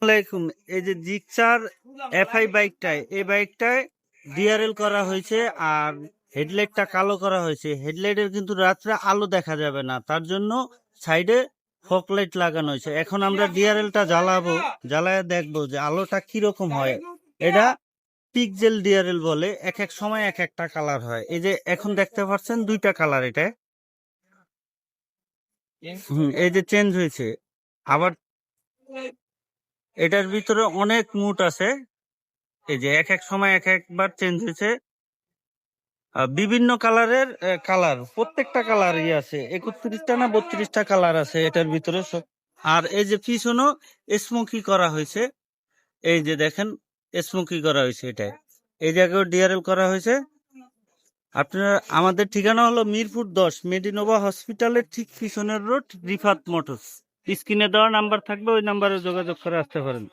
আসসালামাইকুম। এই যে জিক্সার এফআই বাইকটায়, এই বাইকটায় ডিআরএল করা হয়েছে আর হেডলাইটটা কালো করা হয়েছে। হেডলাইটের কিন্তু রাত্রে আলো দেখা যাবে না, তার জন্য সাইডে ফগ লাইট লাগানো হয়েছে। এখন আমরা ডিআরএলটা জ্বালাবো, জ্বালায় দেখবো যে আলোটা কিরকম হয়। এটা পিকজেল ডিআরএল বলে, এক এক সময় এক একটা কালার হয়। এই যে এখন দেখতে পাচ্ছেন দুইটা কালার, এটা এই যে চেঞ্জ হয়েছে। আবার এটার ভিতরে অনেক মুড আছে, এই যে এক এক সময় এক একবার চেঞ্জ হয়েছে। বিভিন্ন কালারের কালার, প্রত্যেকটা কালারই আছে, 31টা না 32টা কালার আছে এটার ভিতরে সব। আর এই যে পিছনেও স্মোকি করা হয়েছে, এই যে দেখেন স্মোকি করা হয়েছে। এটাই এই জায়গায় ডিআরএল করা হয়েছে। আপনার আমাদের ঠিকানা হলো মিরপুর 10, মেডিনোভা হসপিটালের ঠিক পিছনের রোড, রিফাত মোটরস। স্ক্রিনে দেওয়া নাম্বার থাকবে, ওই নাম্বারে যোগাযোগ করে আসতে পারেন।